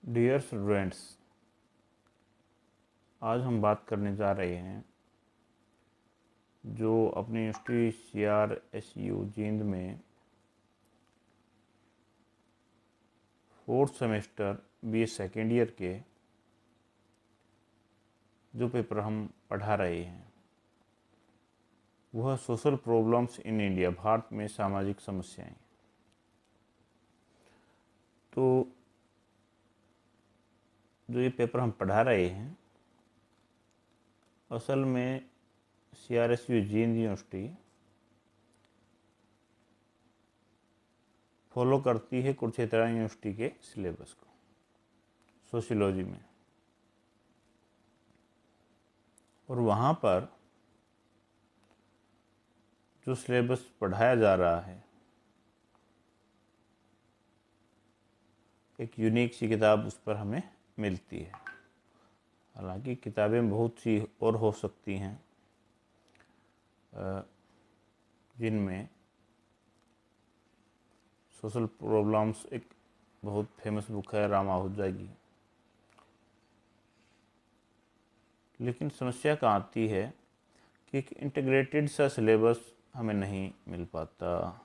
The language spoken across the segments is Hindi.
डियर स्टूडेंट्स, आज हम बात करने जा रहे हैं जो अपनी यूनिवर्सिटी CRSU जींद में 4th semester BA second year के जो पेपर हम पढ़ा रहे हैं वह social problems in India, Bharat में सामाजिक समस्याएं। तो जो ये पेपर हम पढ़ा रहे हैं असल में CRSU जींद यूनिवर्सिटी फॉलो करती है कुरुक्षेत्र यूनिवर्सिटी के सिलेबस को सोशियोलॉजी में, और वहाँ पर जो सिलेबस पढ़ाया जा रहा है एक यूनिक सी किताब उस पर हमें मिलती है। हालांकि किताबें बहुत सी और हो सकती हैं जिनमें सोशल प्रॉब्लम्स एक बहुत फेमस बुक है राम आहूजा की, लेकिन समस्या कहाँ आती है कि एक इंटीग्रेटेड सा सिलेबस हमें नहीं मिल पाता।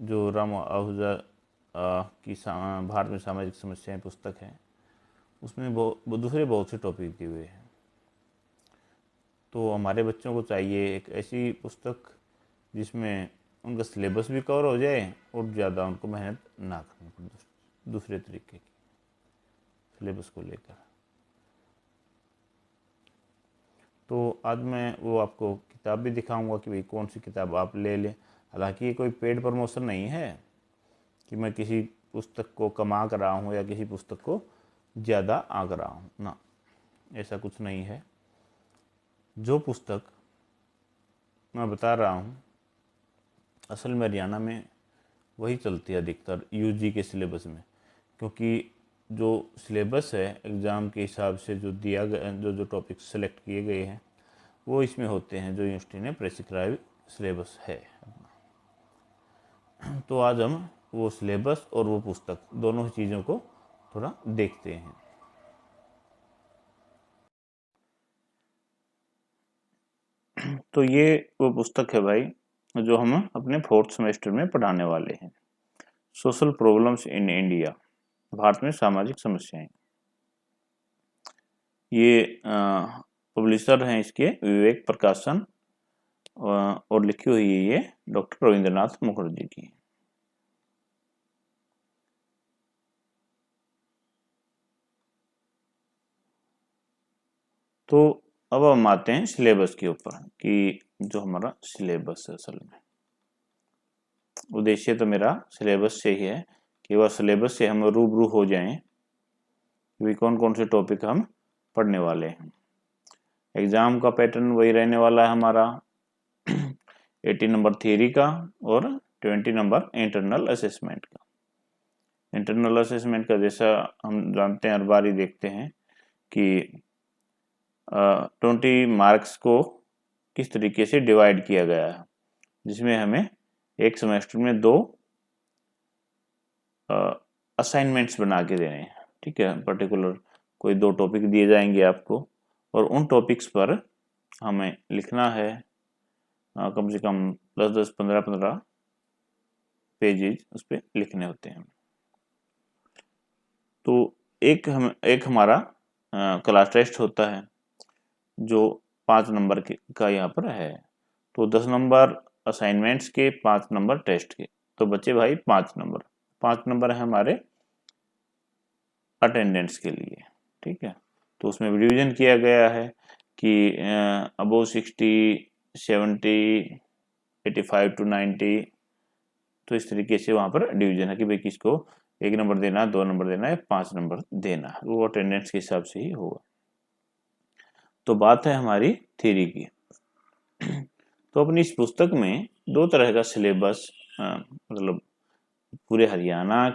जो राम आहूजा की भारत में सामाजिक समस्याएं पुस्तक है उसमें दूसरे बहुत से टॉपिक दिए हुए हैं। तो हमारे बच्चों को चाहिए एक ऐसी पुस्तक जिसमें उनका सिलेबस भी कवर हो जाए और ज़्यादा उनको मेहनत ना करनी पड़े दूसरे तरीके की सिलेबस को लेकर। तो आज मैं वो आपको किताब भी दिखाऊंगा कि भाई कौन सी किताब आप ले लें। हालांकि ये कोई पेड प्रमोशन नहीं है कि मैं किसी पुस्तक को कम आंक रहा हूँ या किसी पुस्तक को ज़्यादा आंक रहा हूँ, ना, ऐसा कुछ नहीं है। जो पुस्तक मैं बता रहा हूँ असल में हरियाणा में वही चलती है अधिकतर UG के सिलेबस में, क्योंकि जो सिलेबस है एग्ज़ाम के हिसाब से जो दिया गया, जो टॉपिक सेलेक्ट किए गए हैं वो इसमें होते हैं जो यूनिवर्सिटी ने प्रेस्क्राइब सिलेबस है। तो आज हम वो सिलेबस और वो पुस्तक दोनों ही चीज़ों को थोड़ा देखते हैं। तो ये वो पुस्तक है भाई जो हम अपने 4th सेमेस्टर में पढ़ाने वाले हैं, social problems in India, Bharat में सामाजिक समस्याएं। ये पब्लिशर हैं इसके विवेक प्रकाशन, और लिखी हुई है ये डॉक्टर रविंद्रनाथ मुखर्जी की। तो अब हम आते हैं सिलेबस के ऊपर कि जो हमारा सिलेबस है असल में उद्देश्य तो मेरा सिलेबस से ही है कि वह सिलेबस से हम रूबरू हो जाएं कि कौन कौन से टॉपिक हम पढ़ने वाले हैं। एग्जाम का पैटर्न वही रहने वाला है हमारा 80 नंबर थियरी का और 20 नंबर इंटरनल असेसमेंट का। इंटरनल असेसमेंट का जैसा हम जानते हैं हर बार ही देखते हैं कि 20 मार्क्स को किस तरीके से डिवाइड किया गया है, जिसमें हमें एक सेमेस्टर में 2 असाइनमेंट्स बना के देने हैं। ठीक है, पर्टिकुलर कोई 2 टॉपिक दिए जाएंगे आपको और उन टॉपिक्स पर हमें लिखना है कम से कम 10-10, 15-15 पेजेज उस पर लिखने होते हैं। तो एक हमारा क्लास टेस्ट होता है जो 5 नंबर का यहाँ पर है। तो 10 नंबर असाइनमेंट्स के, 5 नंबर टेस्ट के, तो बच्चे भाई 5 नंबर। 5 नंबर है हमारे अटेंडेंस के लिए। ठीक है, तो उसमें डिवीजन किया गया है कि अबोव 60, 70, 85 to 90, तो इस तरीके से वहाँ पर डिवीजन है कि भाई किसको 1 नंबर देना है, 2 नंबर देना है, 5 नंबर देना है, वो अटेंडेंस के हिसाब से ही होगा। तो बात है हमारी थ्योरी की। तो अपनी इस पुस्तक में 2 तरह का सिलेबस, मतलब पूरे हरियाणा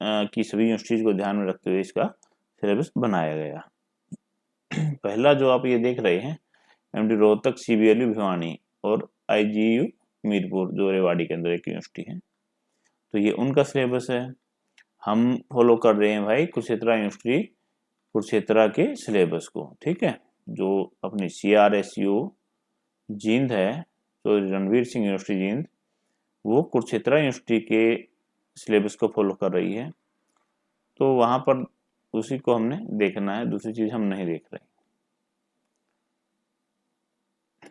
की सभी यूनिवर्सिटीज को ध्यान में रखते हुए इसका सिलेबस बनाया गया। पहला जो आप ये देख रहे हैं MD रोहतक, CBLU भिवानी और IGU मीरपुर जो रेवाड़ी के अंदर एक यूनिवर्सिटी है, तो ये उनका सिलेबस है। हम फॉलो कर रहे हैं भाई कुरुक्षेत्र यूनिवर्सिटी कुरुक्षेत्र के सिलेबस को, ठीक है। जो अपनी CRSU जींद है, तो रणवीर सिंह यूनिवर्सिटी जींद, वो कुरुक्षेत्र यूनिवर्सिटी के सिलेबस को फॉलो कर रही है, तो वहां पर उसी को हमने देखना है, दूसरी चीज हम नहीं देख रहे।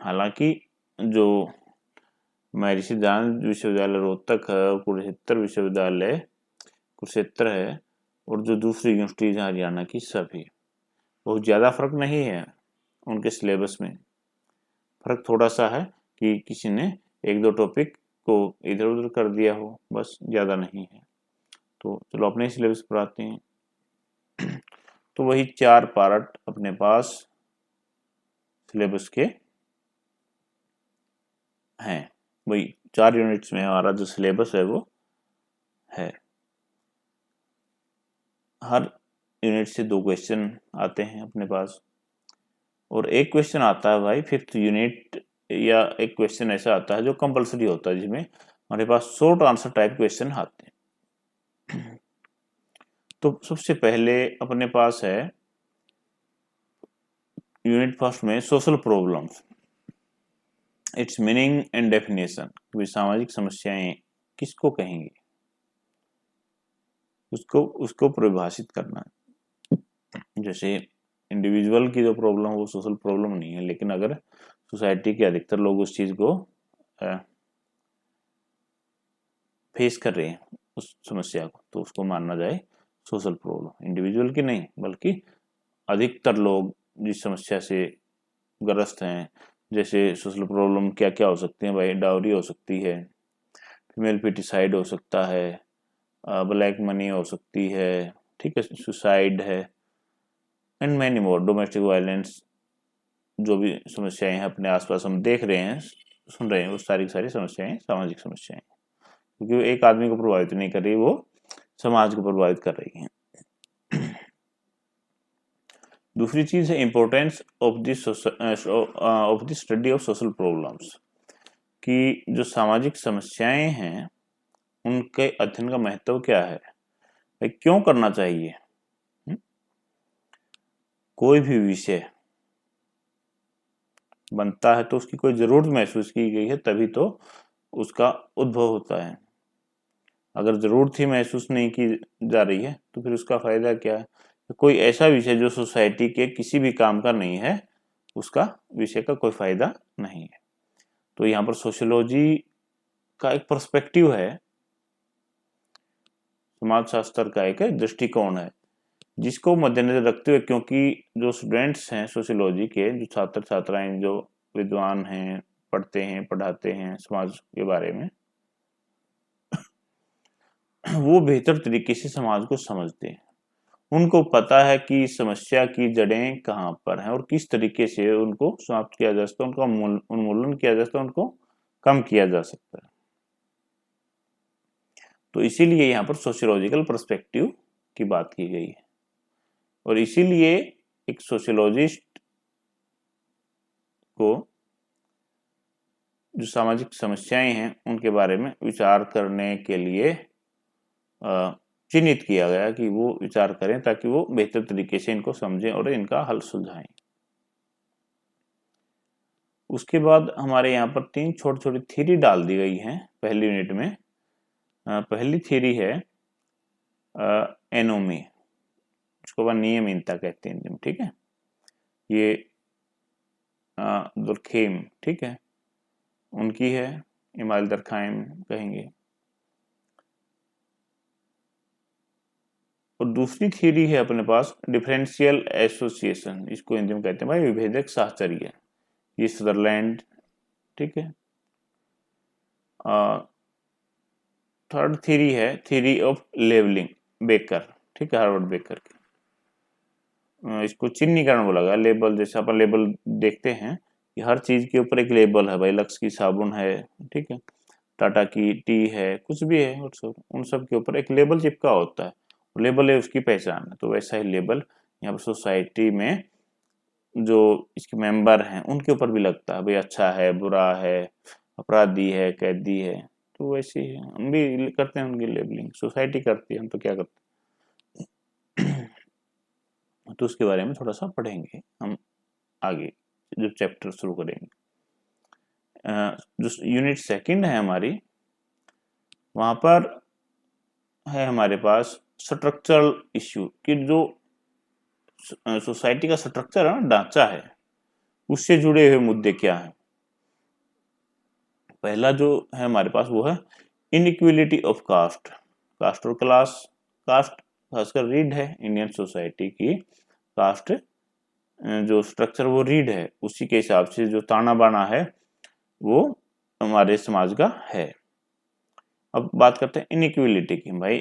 हालांकि जो महर्षि दयानंद विश्वविद्यालय रोहतक है और कुरुक्षेत्र विश्वविद्यालय कुरुक्षेत्र है, और जो दूसरी यूनिवर्सिटीज हैं हरियाणा की, सभी बहुत ज़्यादा फर्क नहीं है उनके सिलेबस में। फर्क थोड़ा सा है कि किसी ने एक दो टॉपिक को इधर उधर कर दिया हो, बस, ज़्यादा नहीं है। तो चलो अपने सिलेबस पर आते हैं। तो वही 4 पार्ट अपने पास सिलेबस के हैं, वही 4 यूनिट्स में हमारा जो सिलेबस है वो है। हर यूनिट से 2 क्वेश्चन आते हैं अपने पास, और एक क्वेश्चन आता है भाई 5th यूनिट, या एक क्वेश्चन ऐसा आता है जो कंपलसरी होता है, जिसमें हमारे पास शॉर्ट आंसर टाइप क्वेश्चन आते हैं। तो सबसे पहले अपने पास है यूनिट फर्स्ट में social problems, it's meaning and definition. सामाजिक समस्याएं किसको कहेंगे, उसको परिभाषित करना है। जैसे इंडिविजुअल की जो प्रॉब्लम वो सोशल प्रॉब्लम नहीं है, लेकिन अगर सोसाइटी के अधिकतर लोग उस चीज को फेस कर रहे हैं, उस समस्या को, तो उसको मानना जाए सोशल प्रॉब्लम। इंडिविजुअल की नहीं, बल्कि अधिकतर लोग जिस समस्या से ग्रस्त हैं, जैसे सोशल प्रॉब्लम क्या क्या हो सकती है भाई, डाउरी हो सकती है, फीमेल पिटिसाइड हो सकता है, ब्लैक मनी हो सकती है, ठीक है, सुसाइड है, and many more, domestic violence, जो भी समस्याएं हैं अपने आसपास हम देख रहे हैं, सुन रहे हैं, वो सारी समस्याएं सामाजिक समस्याएं, क्योंकि वो एक आदमी को प्रभावित नहीं कर रही, वो समाज को प्रभावित कर रही हैं। दूसरी चीज है importance of the study of social problems, कि जो सामाजिक समस्याएं हैं उनके अध्ययन का महत्व क्या है, भाई क्यों करना चाहिए। कोई भी विषय बनता है तो उसकी कोई जरूरत महसूस की गई है, तभी तो उसका उद्भव होता है। अगर जरूरत ही महसूस नहीं की जा रही है तो फिर उसका फायदा क्या है। कोई ऐसा विषय जो सोसाइटी के किसी भी काम का नहीं है, उसका विषय का कोई फायदा नहीं है। तो यहाँ पर सोशियोलॉजी का एक पर्सपेक्टिव है, समाजशास्त्र का एक दृष्टिकोण है, जिसको मद्देनजर रखते हुए, क्योंकि जो स्टूडेंट्स हैं सोशियोलॉजी के, जो छात्र छात्राएं जो विद्वान हैं, पढ़ते हैं, पढ़ाते हैं समाज के बारे में, वो बेहतर तरीके से समाज को समझते हैं। उनको पता है कि समस्या की जड़ें कहाँ पर हैं और किस तरीके से उनको समाप्त किया जा सकता है, उनका उन्मूलन किया जा सकता है, उनको कम किया जा सकता है। तो इसीलिए यहाँ पर सोशियोलॉजिकल पर्सपेक्टिव की बात की गई है, और इसीलिए एक सोशियोलॉजिस्ट को जो सामाजिक समस्याएं हैं उनके बारे में विचार करने के लिए चिन्हित किया गया कि वो विचार करें, ताकि वो बेहतर तरीके से इनको समझें और इनका हल सुलझाएं। उसके बाद हमारे यहाँ पर 3 छोटी छोटी थ्योरी डाल दी गई हैं पहली यूनिट में। पहली थ्योरी है एनोमी, उसको नियमितता कहते हैं, ठीक है। ये दुर्खेम, ठीक है, उनकी है, इमाल दरखाइम कहेंगे। और दूसरी थ्योरी है अपने पास डिफरेंशियल एसोसिएशन, इसको हिंदी में कहते हैं भाई विभेदक साहचर्य, ये सदरलैंड, ठीक है। थर्ड थ्योरी है थ्योरी ऑफ लेबलिंग, बेकर, ठीक है, हार्वर्ड बेकर की। इसको चिन्हीकरण बोला गया। लेबल, जैसे अपन लेबल देखते हैं कि हर चीज के ऊपर एक लेबल है भाई, लक्स की साबुन है, ठीक है, टाटा की टी है, कुछ भी है, और सब उन सब के ऊपर एक लेबल चिपका होता है, लेबल है उसकी पहचान है। तो वैसा ही लेबल यहाँ पर सोसाइटी में जो इसके मेंबर हैं उनके ऊपर भी लगता है, भाई अच्छा है, बुरा है, अपराधी है, कैदी है, तो वैसे ही हम भी करते हैं उनकी लेबलिंग, सोसाइटी करती है, हम तो क्या करते हैं। तो उसके बारे में थोड़ा सा पढ़ेंगे हम आगे जब चैप्टर शुरू करेंगे। जो यूनिट सेकंड है हमारी, वहां पर है हमारे पास स्ट्रक्चरल इश्यू कि जो सोसाइटी का स्ट्रक्चर है ना, ढांचा है, उससे जुड़े हुए मुद्दे क्या हैं। पहला जो है हमारे पास वो है इनइक्वलिटी ऑफ कास्ट, कास्ट और क्लास। कास्ट खासकर रीड है इंडियन सोसाइटी की, कास्ट जो स्ट्रक्चर वो रीड है, उसी के हिसाब से जो ताना बाना है वो हमारे समाज का है। अब बात करते हैं इनइक्वलिटी की। भाई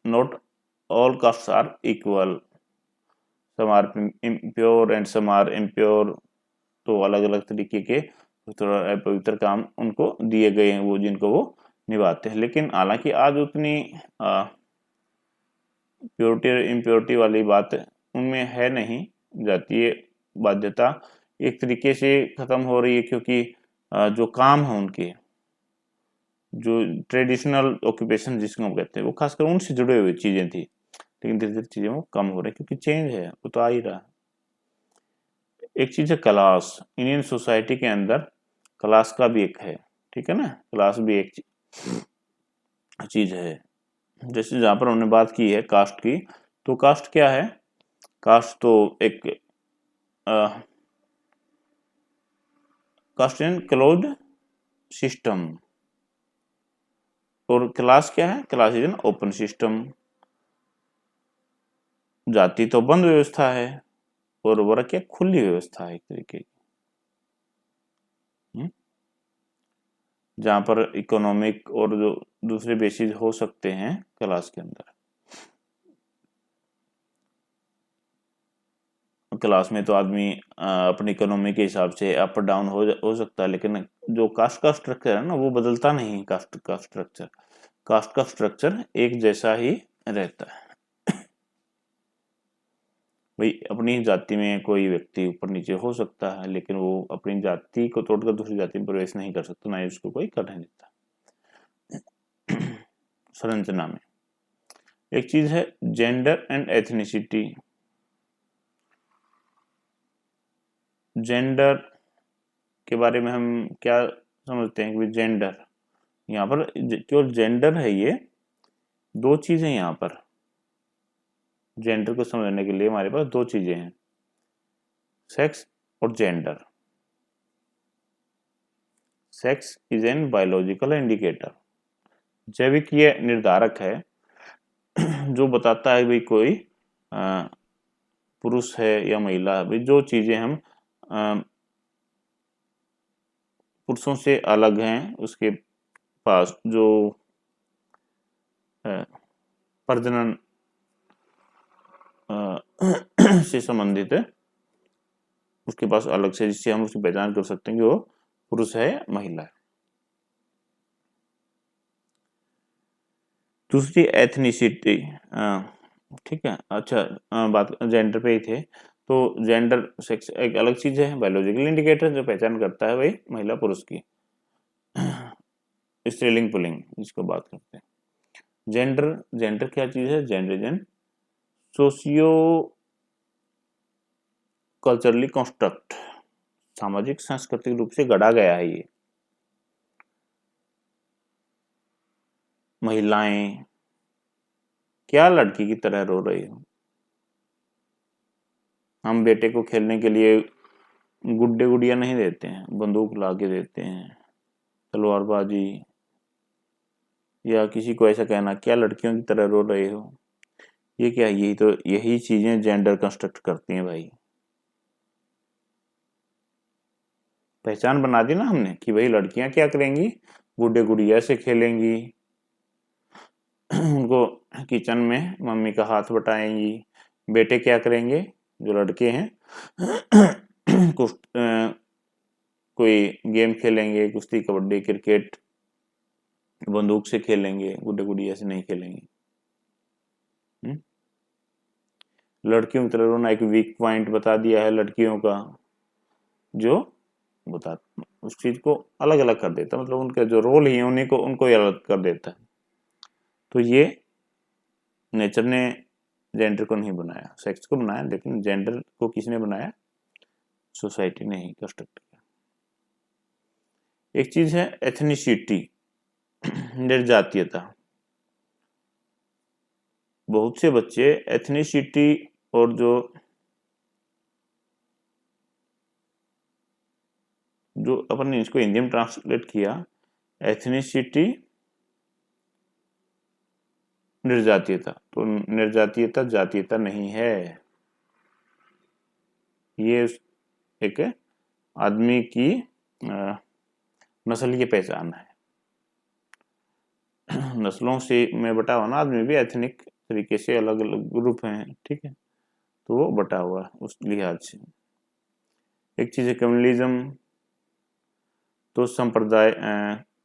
not all caste are equal, some are impure and some are impure, तो अलग अलग तरीके के पवित्र काम उनको दिए गए हैं, वो जिनको वो निभाते हैं। लेकिन हालांकि आज उतनी प्योरिटी और इम्प्योरिटी वाली बात उनमें है नहीं, जातीय बाध्यता एक तरीके से खत्म हो रही है, क्योंकि जो काम है उनके, जो ट्रेडिशनल ऑक्यूपेशन जिसको हम कहते हैं, वो खासकर उनसे जुड़े हुए चीजें थी, लेकिन धीरे धीरे चीजें वो कम हो रही है क्योंकि चेंज है, वो तो आ ही रहा है। एक चीज है क्लास, इंडियन सोसाइटी के अंदर क्लास का भी एक है, ठीक है ना, क्लास भी एक चीज है। जैसे जहां पर हमने बात की है कास्ट की, तो कास्ट क्या है? कास्ट तो एक कास्ट इन क्लोज्ड सिस्टम, और क्लास क्या है? Class is an open system. जाति तो बंद व्यवस्था है और वर्ग क्या खुली व्यवस्था है एक तरीके की, जहां पर इकोनॉमिक और जो दूसरे बेसिस हो सकते हैं क्लास के अंदर। क्लास में तो आदमी अपनी इकोनॉमी के हिसाब से अप डाउन हो सकता है, लेकिन जो कास्ट का स्ट्रक्चर है ना, वो बदलता नहीं। कास्ट का स्ट्रक्चर, कास्ट का स्ट्रक्चर एक जैसा ही रहता है। भाई अपनी जाति में कोई व्यक्ति ऊपर नीचे हो सकता है, लेकिन वो अपनी जाति को तोड़कर दूसरी जाति में प्रवेश नहीं कर सकता, ना ही उसको कोई करने देता। संरचना में एक चीज है जेंडर एंड एथनिसिटी। जेंडर के बारे में हम क्या समझते हैं कि जेंडर, यहाँ पर केवल जेंडर है, ये दो चीजें यहाँ पर। जेंडर को समझने के लिए हमारे पास दो चीजें हैं, सेक्स और gender. Sex is an biological indicator, जैविक ये निर्धारक है जो बताता है भाई कोई पुरुष है या महिला है। भाई जो चीजें हम पुरुषों से अलग हैं, उसके पास जो प्रजनन से संबंधित है, उसके पास अलग से, जिससे हम उसकी पहचान कर सकते हैं कि वो पुरुष है या महिला है। दूसरी एथनिसिटी, ठीक है। अच्छा, बात जेंडर पे ही थे, तो जेंडर सेक्स एक अलग चीज है, बायोलॉजिकल इंडिकेटर जो पहचान करता है भाई महिला पुरुष की, स्त्रीलिंग पुल्लिंग जिसको बात करते हैं। जेंडर, जेंडर क्या चीज है? जेंडर जेन सोशियो कल्चरली कंस्ट्रक्ट, सामाजिक सांस्कृतिक रूप से गढ़ा गया है ये। महिलाएं क्या लड़की की तरह रो रही हो? हम बेटे को खेलने के लिए गुड्डे गुड़िया नहीं देते हैं, बंदूक ला के देते हैं, तलवारबाजी, या किसी को ऐसा कहना क्या लड़कियों की तरह रो रहे हो, ये क्या? यही चीजें जेंडर कंस्ट्रक्ट करती हैं भाई। पहचान बना दी ना हमने कि भाई लड़कियां क्या करेंगी, गुड्डे गुड़िया से खेलेंगी, उनको किचन में मम्मी का हाथ बटाएंगी। बेटे क्या करेंगे, जो लड़के हैं कोई गेम खेलेंगे, कुश्ती, कबड्डी, क्रिकेट, बंदूक से खेलेंगे, गुड्डे गुड़िया से नहीं खेलेंगे। लड़कियों की तरह रोना एक वीक पॉइंट बता दिया है लड़कियों का, जो उस चीज को अलग अलग कर देता है, मतलब उनके जो रोल ही है उन्हीं को उनको ही अलग कर देता है। तो ये नेचर ने जेंडर को नहीं बनाया, सेक्स को बनाया, लेकिन जेंडर को किसने बनाया? सोसाइटी ने ही कंस्ट्रक्ट किया। एक चीज है एथनिसिटी, निर्जातीयता। बहुत से बच्चे एथनिसिटी और जो अपन ने इसको हिंदी में ट्रांसलेट किया, एथनिसिटी निर्जातीयता, तो निर्जातीयता जातीयता नहीं है, ये एक आदमी की नस्ल की पहचान है। नस्लों से में बटा हुआ ना आदमी भी एथनिक तरीके से अलग अलग ग्रुप हैं, ठीक है, तो वो बटा हुआ है उस लिहाज से। एक चीज है कम्युनलिज्म, तो संप्रदाय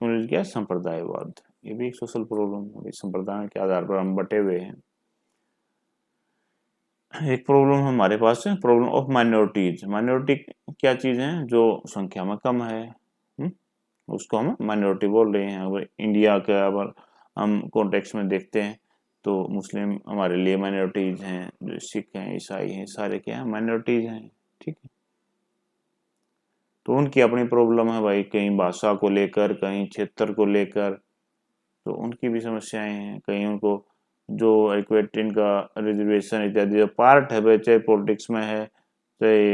क्या संप्रदायवाद, ये भी एक सोशल प्रॉब्लम है, संप्रदाय के आधार पर हम बटे हुए हैं। एक प्रॉब्लम हमारे पास है प्रॉब्लम ऑफ माइनॉरिटीज। माइनॉरिटी क्या चीज है? जो संख्या में कम है, उसको हम माइनॉरिटी बोल रहे हैं। अगर इंडिया का अगर हम कॉन्टेक्स्ट में देखते हैं तो मुस्लिम हमारे लिए माइनॉरिटीज हैं, जो सिख हैं, ईसाई हैं, सारे क्या हैं? माइनॉरिटीज हैं, ठीक है। तो उनकी अपनी प्रॉब्लम है भाई, कहीं भाषा को लेकर, कहीं क्षेत्र को लेकर, तो उनकी भी समस्याएं हैं। कहीं उनको जो इक्वेटिन का रिजर्वेशन इत्यादि जो पार्ट है, चाहे पॉलिटिक्स में है, चाहे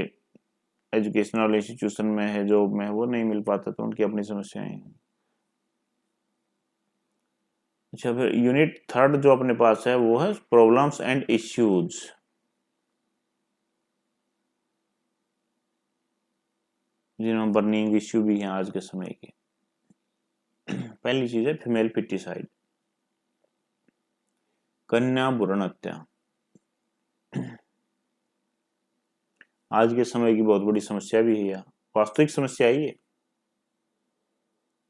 एजुकेशनल इंस्टीट्यूशन में है, जॉब में है, वो नहीं मिल पाता, तो उनकी अपनी समस्याएं हैं। अच्छा, फिर यूनिट थर्ड जो अपने पास है वो है प्रॉब्लम्स एंड इश्यूज। जिन्होंने बर्निंग इश्यू भी हैं आज के समय के। पहली चीज है फीमेल फिटिसाइड, कन्या भ्रूण हत्या। आज के समय की बहुत बड़ी समस्या भी है, वास्तविक समस्या ही है।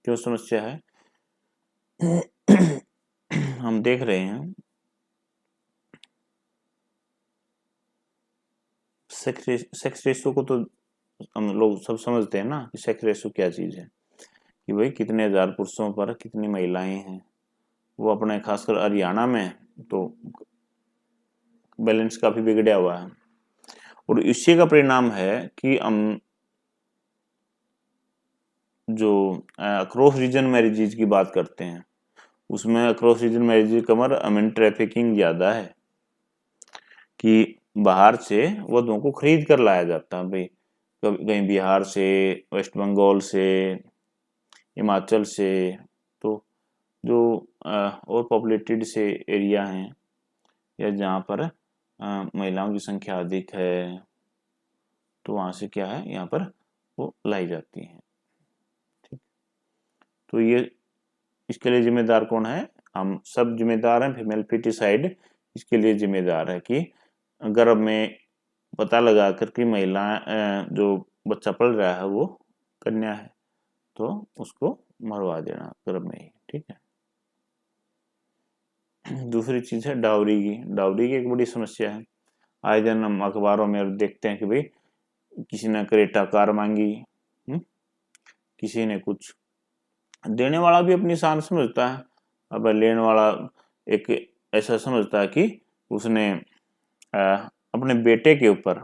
क्यों समस्या है? हम देख रहे हैं सेक्स रेशो को, तो हम लोग सब समझते हैं ना कि सेक्स रेशो क्या चीज है, कि भाई कितने हजार पुरुषों पर कितनी महिलाएं हैं। वो अपने खासकर हरियाणा में तो बैलेंस काफी बिगड़ा हुआ है, और इसी का परिणाम है कि हम जो अक्रॉस रीजन मैरिजेज की बात करते हैं, उसमें अक्रॉस रीजन मैरिजेज कमर ह्यूमन ट्रैफिकिंग ज्यादा है, कि बाहर से वधुओं को खरीद कर लाया जाता है भाई, कहीं बिहार से, वेस्ट बंगाल से, हिमाचल से, तो जो और पॉपुलेटेड से एरिया हैं या जहाँ पर महिलाओं की संख्या अधिक है, तो वहाँ से क्या है, यहाँ पर वो लाई जाती हैं, ठीक। तो ये इसके लिए जिम्मेदार कौन है? हम सब जिम्मेदार हैं। फीमेल फिटिसाइड इसके लिए जिम्मेदार है कि गर्भ में पता लगा कर कि महिला जो बच्चा पल रहा है वो कन्या है, तो उसको मरवा देना गर्भ में ही, ठीक है। दूसरी चीज है डाउरी की। डाउरी की एक बड़ी समस्या है। आए दिन हम अखबारों में देखते हैं कि भाई किसी ने क्रेटा कार मांगी, किसी ने कुछ। देने वाला भी अपनी शान समझता है, अब लेने वाला एक ऐसा समझता है कि उसने अपने बेटे के ऊपर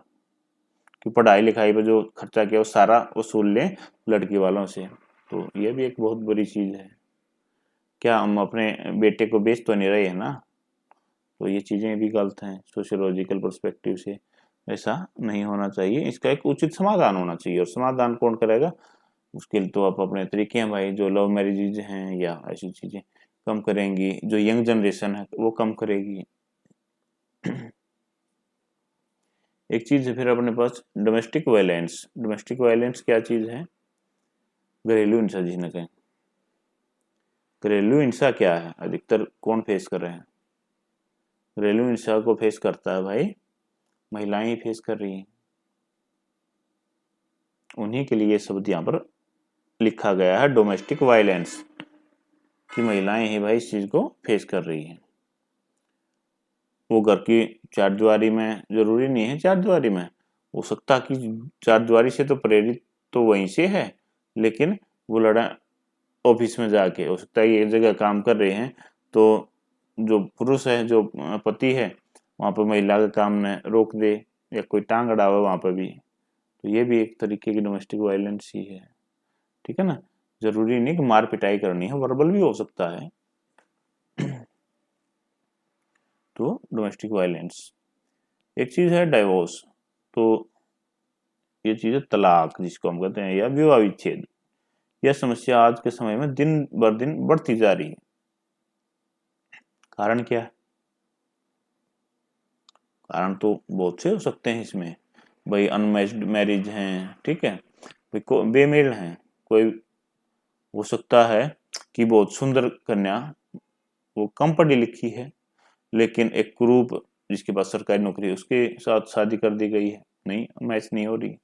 कि पढ़ाई लिखाई पर जो खर्चा किया वो सारा वसूल ले लड़की वालों से। तो ये भी एक बहुत बड़ी चीज है। क्या हम अपने बेटे को बेच तो नहीं रहे हैं ना? तो ये चीजें भी गलत हैं सोशियोलॉजिकल पर्सपेक्टिव से, ऐसा नहीं होना चाहिए। इसका एक उचित समाधान होना चाहिए, और समाधान कौन करेगा? उसके लिए तो आप अपने तरीके हैं भाई, जो लव मैरिजेज हैं या ऐसी चीजें कम करेंगी, जो यंग जनरेशन है वो कम करेगी। एक चीज है फिर अपने पास डोमेस्टिक वायलेंस। डोमेस्टिक वायलेंस क्या चीज है? घरेलू हिंसा जिन्हें कहें। घरेलू हिंसा क्या है? अधिकतर कौन फेस कर रहे हैं? घरेलू हिंसा को फेस करता है भाई महिलाएं ही फेस कर रही हैं। उन्हीं के लिए शब्द यहाँ पर लिखा गया है डोमेस्टिक वायलेंस, कि महिलाएं ही भाई इस चीज को फेस कर रही हैं। वो घर की चारदीवारी में, जरूरी नहीं है चारदीवारी में, हो सकता कि चारदीवारी से तो प्रेरित तो वहीं से है, लेकिन वो लड़ा ऑफिस में जाके, हो सकता है ये एक जगह काम कर रहे हैं तो जो पुरुष है, जो पति है, वहां पर महिला का काम न रोक दे या कोई टांग अड़ा हुआ वहां पर भी, तो ये भी एक तरीके की डोमेस्टिक वायलेंस ही है। ठीक है ना, जरूरी नहीं कि मार पिटाई करनी है, वर्बल भी हो सकता है। तो डोमेस्टिक वायलेंस। एक चीज है डाइवोर्स, तो ये चीज है तलाक जिसको हम कहते हैं, या विवाह विच्छेद। यह समस्या आज के समय में दिन बर दिन बढ़ती जा रही है। कारण क्या है? कारण तो बहुत से हो सकते हैं इसमें, भाई अनमैरिड मैरिज हैं, ठीक है, भाई बेमेल हैं, कोई हो सकता है कि बहुत सुंदर कन्या, वो कम पढ़ी लिखी है, लेकिन एक कुरूप जिसके पास सरकारी नौकरी है उसके साथ शादी कर दी गई है, नहीं मैच नहीं हो रही,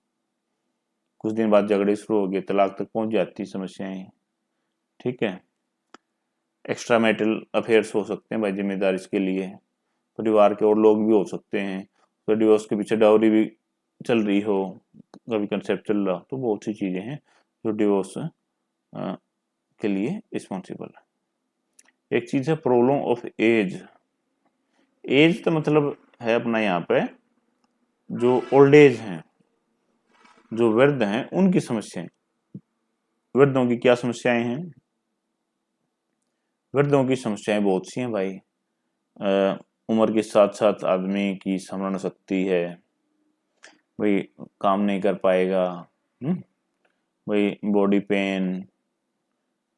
कुछ दिन बाद झगड़े शुरू हो गए, तलाक तक पहुंच जाती समस्याएं। ठीक है, एक्स्ट्रा मैरिटल अफेयर्स हो सकते हैं भाई जिम्मेदार इसके लिए, परिवार के और लोग भी हो सकते हैं, तो डिवोर्स के पीछे डाउरी भी चल रही हो, कभी कंसेप्ट चल रहा, तो बहुत सी चीजें हैं जो डिवोर्स के लिए रिस्पॉन्सिबल है। एक चीज है प्रॉब्लम ऑफ एज। एज तो मतलब है अपना यहाँ पे जो ओल्ड एज हैं, जो वृद्ध हैं, उनकी समस्याएं। वृद्धों की क्या समस्याएं हैं? वृद्धों की समस्याएं बहुत सी हैं भाई। उम्र के साथ साथ आदमी की स्मरण शक्ति है, भाई काम नहीं कर पाएगा, भाई बॉडी पेन,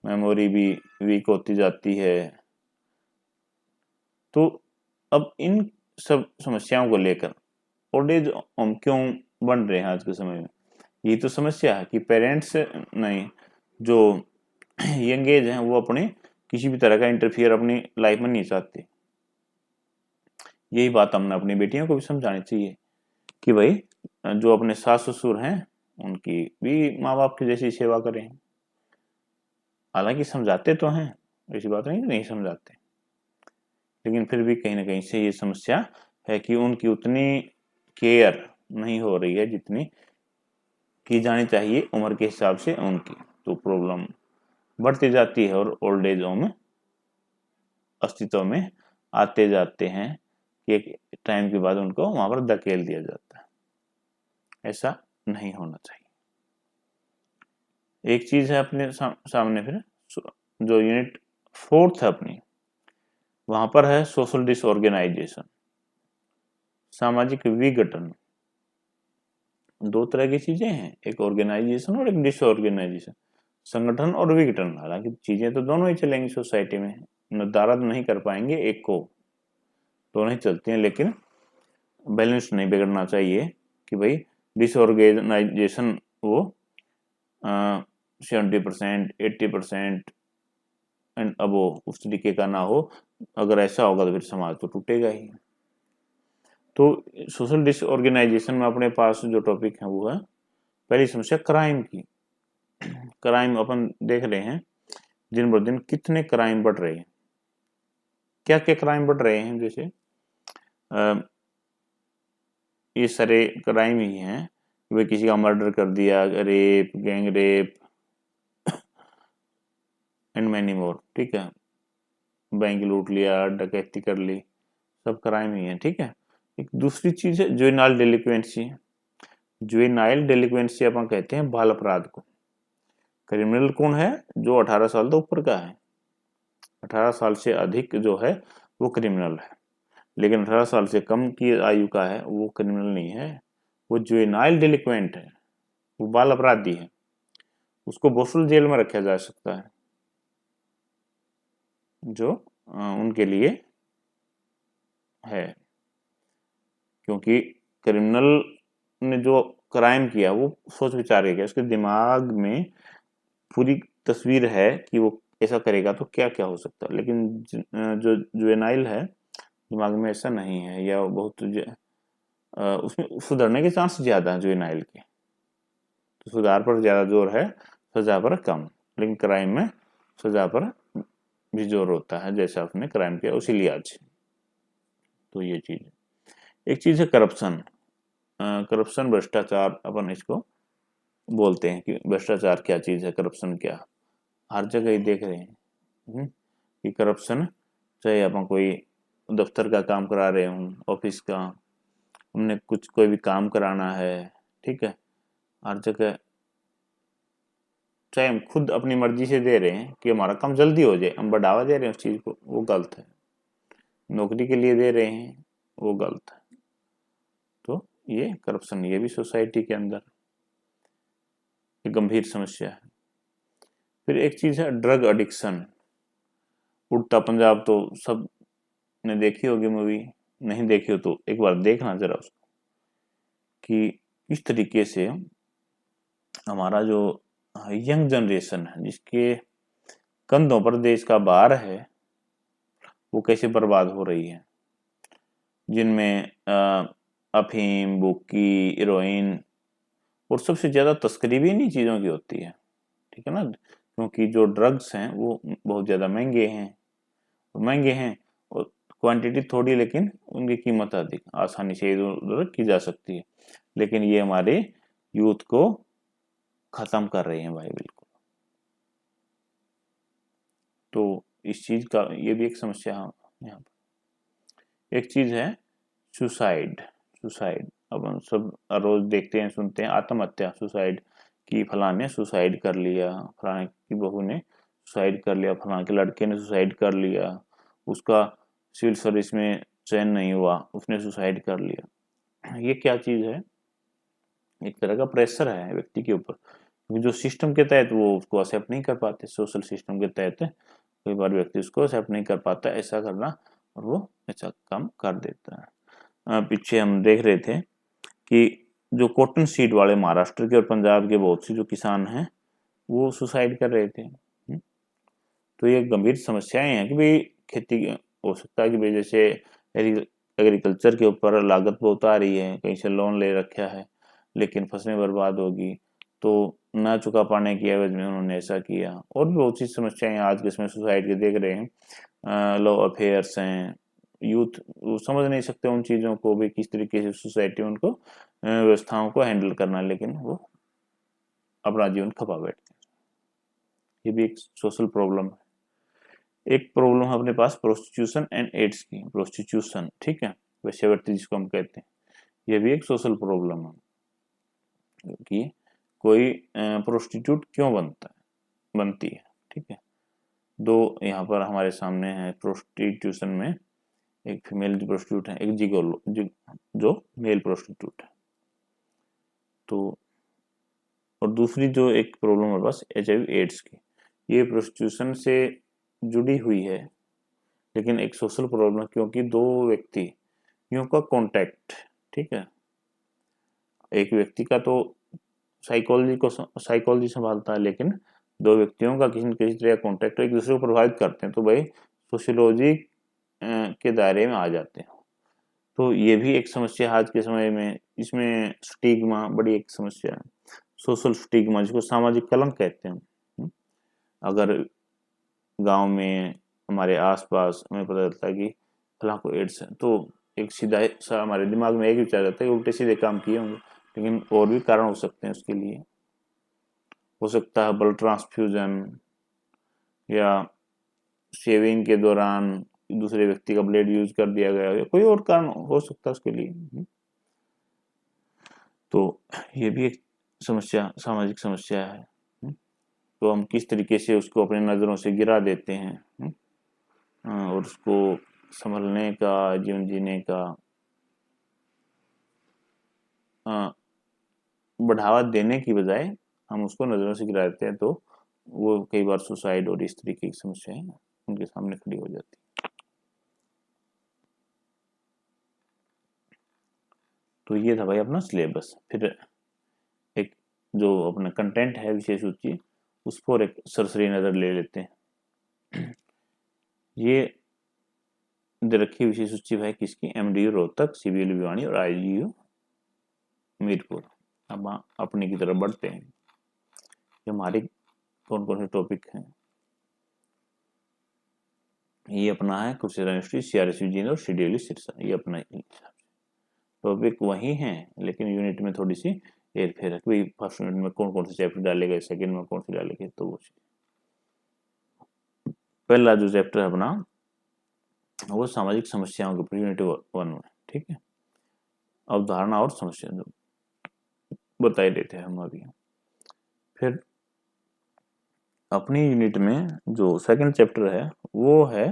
मेमोरी भी वीक होती जाती है। तो अब इन सब समस्याओं को लेकर ओल्ड एज होम क्यों बन रहे हैं आज के समय में? ये तो समस्या है कि पेरेंट्स नहीं, जो यंग एज हैं वो अपने किसी भी तरह का इंटरफियर अपनी लाइफ में नहीं चाहते। यही बात हमने अपनी बेटियों को भी समझानी चाहिए कि भाई जो अपने सास ससुर हैं उनकी भी माँ बाप की जैसी सेवा करें। हालांकि समझाते तो हैं, ऐसी बात नहीं समझाते, लेकिन फिर भी कहीं ना कहीं से ये समस्या है कि उनकी उतनी केयर नहीं हो रही है जितनी की जानी चाहिए उम्र के हिसाब से उनकी, तो प्रॉब्लम बढ़ती जाती है और ओल्ड एज होम अस्तित्व में आते जाते हैं कि एक टाइम के बाद उनको वहां पर धकेल दिया जाता है। ऐसा नहीं होना चाहिए। एक चीज है अपने सामने फिर जो यूनिट 4 है अपनी, वहां पर है सोशल डिसऑर्गेनाइजेशन, सामाजिक विघटन। दो तरह की चीजें हैं, एक ऑर्गेनाइजेशन और एक डिसऑर्गेनाइजेशन, संगठन और विघटन। हालांकि चीजें तो दोनों ही चलेंगी सोसाइटी में, नदारद नहीं कर पाएंगे एक को, दोनों ही चलती हैं, लेकिन बैलेंस नहीं बिगड़ना चाहिए कि भाई डिसऑर्गेनाइजेशन वो 70%, 80% एंड अब उस तरीके का ना हो। अगर ऐसा होगा तो फिर समाज तो टूटेगा ही। तो सोशल डिसऑर्गेनाइजेशन में अपने पास जो टॉपिक है वो है पहली समस्या क्राइम की। क्राइम अपन देख रहे हैं दिन ब दिन कितने क्राइम बढ़ रहे हैं। क्या क्या क्राइम बढ़ रहे हैं? जैसे ये सारे क्राइम ही हैं, वे किसी का मर्डर कर दिया, rape, gang rape and many more. ठीक है, बैंक लूट लिया, डकैती कर ली, सब क्राइम ही है। ठीक है, एक दूसरी चीज है जुवेनाइल डेलिक्वेंसी। जुवेनाइल डेलिक्वेंसी अपन कहते हैं बाल अपराध को। क्रिमिनल कौन है? जो 18 साल तो ऊपर का है, 18 साल से अधिक जो है वो क्रिमिनल है, लेकिन 18 साल से कम की आयु का है वो क्रिमिनल नहीं है, वो जुवेनाइल डेलिक्वेंट है, वो बाल अपराधी है, उसको बोफुल जेल में रखा जा सकता है, जो उनके लिए है, क्योंकि क्रिमिनल ने जो क्राइम किया वो सोच विचार के किया, उसके दिमाग में पूरी तस्वीर है कि वो ऐसा करेगा तो क्या क्या हो सकता है। लेकिन जो जुवेनाइल है दिमाग में ऐसा नहीं है, या बहुत उसमें सुधरने के चांस ज्यादा है जुवेनाइल के, तो सुधार पर ज्यादा जोर है, सजा पर कम। लेकिन क्राइम में सजा पर भी जोर होता है, जैसा उसने क्राइम किया उसी लिहाज। तो ये चीज है। एक चीज है करप्शन। करप्शन भ्रष्टाचार अपन इसको बोलते हैं कि भ्रष्टाचार क्या चीज़ है, करप्शन क्या, हर जगह ही देख रहे हैं कि करप्शन, चाहे अपन कोई दफ्तर का काम करा रहे हूँ, ऑफिस का, हमने कुछ कोई भी काम कराना है, ठीक है, हर जगह चाहे हम खुद अपनी मर्जी से दे रहे हैं कि हमारा काम जल्दी हो जाए, हम बढ़ावा दे रहे हैं उस चीज़ को, वो गलत है। नौकरी के लिए दे रहे हैं, वो गलत है। तो ये करप्शन, ये भी सोसाइटी के अंदर एक गंभीर समस्या है। फिर एक चीज़ है ड्रग एडिक्शन। उड़ता पंजाब तो सब ने देखी होगी मूवी, नहीं देखी हो तो एक बार देखना जरा उसको, कि इस तरीके से हमारा जो यंग जनरेशन है, जिसके कंधों पर देश का भार है, वो कैसे बर्बाद हो रही है, जिनमें अफीम, बुक्की, हीरोइन और सबसे ज्यादा तस्करी भी इन्हीं चीजों की होती है, ठीक है ना, क्योंकि जो ड्रग्स हैं वो बहुत ज्यादा महंगे हैं और क्वांटिटी थोड़ी, लेकिन उनकी कीमत अधिक, आसानी से इधर उधर की जा सकती है, लेकिन ये हमारे यूथ को खत्म कर रहे हैं भाई, बिल्कुल। तो इस चीज का ये भी एक समस्या है यहाँ पर। एक चीज है सुसाइड। अब हम सब रोज देखते हैं, सुनते हैं आत्महत्या, सुसाइड, कि फलां ने सुसाइड कर लिया, फलां की बहू ने सुसाइड कर लिया, फलां के लड़के ने सुसाइड कर लिया, उसका सिविल सर्विस में चयन नहीं हुआ, उसने सुसाइड कर लिया। ये क्या चीज है? एक तरह का प्रेशर है व्यक्ति के ऊपर, क्योंकि जो सिस्टम के तहत वो उसको एक्सेप्ट नहीं कर पाते, सोशल सिस्टम के तहत कई बार व्यक्ति उसको एक्सेप्ट नहीं कर पाता ऐसा करना, और वो ऐसा काम कर देता है। पीछे हम देख रहे थे कि जो कॉटन सीड वाले महाराष्ट्र के और पंजाब के बहुत से जो किसान हैं, वो सुसाइड कर रहे थे। तो ये गंभीर समस्याएं हैं कि भाई खेती, हो सकता है कि भाई जैसे एग्रीकल्चर के ऊपर लागत बहुत आ रही है, कहीं से लोन ले रखा है, लेकिन फसलें बर्बाद होगी, तो ना चुका पाने की एवज में उन्होंने ऐसा किया। और भी बहुत सी समस्याएं आज के समय सोसाइटी के देख रहे हैं, लव अफेयर्स हैं, यूथ वो समझ नहीं सकते उन चीज़ों को भी, किस तरीके से सोसाइटी उनको व्यवस्थाओं को हैंडल करना, लेकिन वो अपना जीवन खपा बैठते हैं। ये भी एक सोशल प्रॉब्लम है। एक प्रॉब्लम है अपने पास प्रोस्टिट्यूशन एंड एड्स की। प्रोस्टिट्यूशन, ठीक है, वेश्यावृत्ति जिसको हम कहते हैं, ये भी एक सोशल प्रॉब्लम है कि कोई प्रोस्टिट्यूट क्यों बनती है, ठीक है। दो यहाँ पर हमारे सामने है प्रोस्टिट्यूशन में, एक फीमेल प्रोस्टिट्यूट है, एक जिगोलो जो मेल प्रोस्टिट्यूट है। तो और दूसरी जो एक प्रॉब्लम हमारे पास HIV एड्स की, ये प्रोस्टिट्यूशन से जुड़ी हुई है, लेकिन एक सोशल प्रॉब्लम, क्योंकि दो व्यक्तियों का कांटेक्ट, ठीक है, एक व्यक्ति का तो साइकोलॉजी संभालता है, लेकिन दो व्यक्तियों का किसी न किसी तरह कांटेक्ट एक दूसरे को प्रभावित करते हैं, तो भाई सोशियोलॉजी के दायरे में आ जाते हैं। तो ये भी एक समस्या आज के समय में, इसमें स्टिग्मा बड़ी एक समस्या है, सोशल स्टिग्मा, जिसको सामाजिक कलंक कहते हैं। अगर गांव में हमारे आसपास हमें पता चलता है कि फलां को एड्स है, तो एक सीधा सा हमारे दिमाग में एक विचार आता है कि उल्टे सीधे काम किए होंगे, लेकिन और भी कारण हो सकते हैं उसके लिए। हो सकता है ब्लड ट्रांसफ्यूजन, या शेविंग के दौरान दूसरे व्यक्ति का ब्लेड यूज कर दिया गया, या कोई और कारण हो सकता है उसके लिए। तो ये भी एक समस्या, सामाजिक समस्या है। तो हम किस तरीके से उसको अपनी नज़रों से गिरा देते हैं, और उसको संभलने का, जीवन जीने का बढ़ावा देने की बजाय हम उसको नज़रों से गिरा देते हैं, तो वो कई बार सुसाइड और इस तरीके की समस्याएं उनके सामने खड़ी हो जाती है। तो ये था भाई अपना सिलेबस। फिर एक जो अपना कंटेंट है, विशेष सूची, उस पर एक सरसरी नज़र ले लेते हैं। ये दे रखी विशेष सूची भाई किसकी? MDU रोहतक, CBLU भिवानी और IGU मीरपुर। अब अपने की तरफ बढ़ते हैं कि हमारे कौन कौन से टॉपिक हैं। ये अपना है कुरुक्षेत्र यूनिवर्सिटी, CRSU जींद और CDLU सिरसा, ये अपना टॉपिक वही हैं, लेकिन यूनिट में थोड़ी सी हेर फेर है कि फर्स्ट यूनिट में कौन कौन से चैप्टर डाले गए, सेकंड में कौन से डाले गए। तो वो पहला जो चैप्टर है अपना वो सामाजिक समस्याओं के ऊपर, यूनिट 1 में, ठीक है, अवधारणा और समस्या जो बताई देते हैं हम अभी। फिर अपनी यूनिट में जो सेकंड चैप्टर है वो है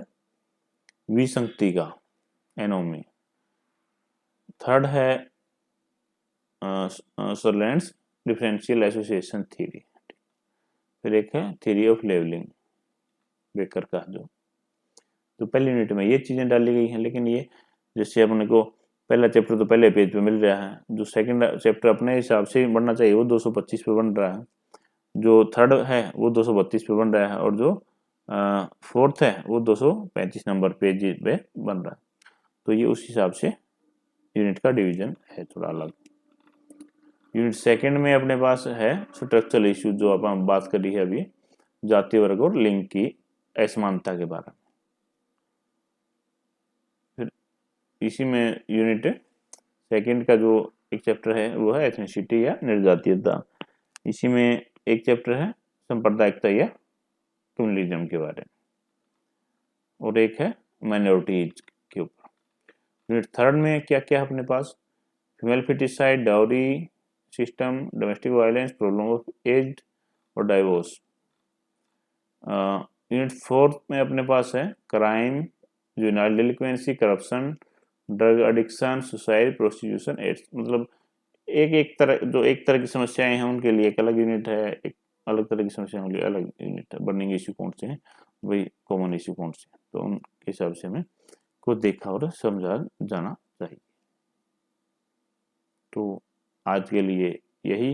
विसंगति का, एनोमी। थर्ड है सर्लेंस डिफरेंशियल एसोसिएशन थ्योरी। फिर एक है थ्योरी ऑफ लेवलिंग, बेकर का जो। तो पहली यूनिट में ये चीजें डाली गई हैं, लेकिन ये जैसे अपने को पहला चैप्टर तो पहले पेज पे मिल रहा है, जो सेकंड चैप्टर अपने हिसाब से बनना चाहिए वो 225 पे बन रहा है, जो थर्ड है वो 232 पे बन रहा है, और जो फोर्थ है वो 235 नंबर पेज पे बन रहा है। तो ये उस हिसाब से यूनिट का डिवीजन है थोड़ा अलग। यूनिट सेकंड में अपने पास है स्ट्रक्चरल इश्यू, जो अपन बात करी है अभी, जाति वर्ग और लिंग की असमानता के बारे में। फिर इसी में यूनिट सेकंड का जो एक चैप्टर है वो है एथनिसिटी या निर्जातीयता। इसी में एक चैप्टर है सांप्रदायिकता या कम्युनलिज्म के बारे में, और एक है माइनॉरिटीज के ऊपर। यूनिट थर्ड में क्या क्या है अपने पास, female foeticide, dowry system, domestic violence, problem of age और डाइवोर्स। यूनिट फोर्थ में अपने पास है crime, juvenile delinquency, corruption, drug addiction, suicide, prostitution, AIDS. मतलब एक तरह, जो एक तरह की समस्याएं हैं उनके लिए एक अलग यूनिट है, एक अलग तरह की समस्याओं के लिए अलग यूनिट है। बर्निंग इश्यू कौन से हैं, वही कॉमन इश्यू कौन से हैं, तो उनके हिसाब से हमें को देखा और समझा जाना चाहिए। तो आज के लिए यही।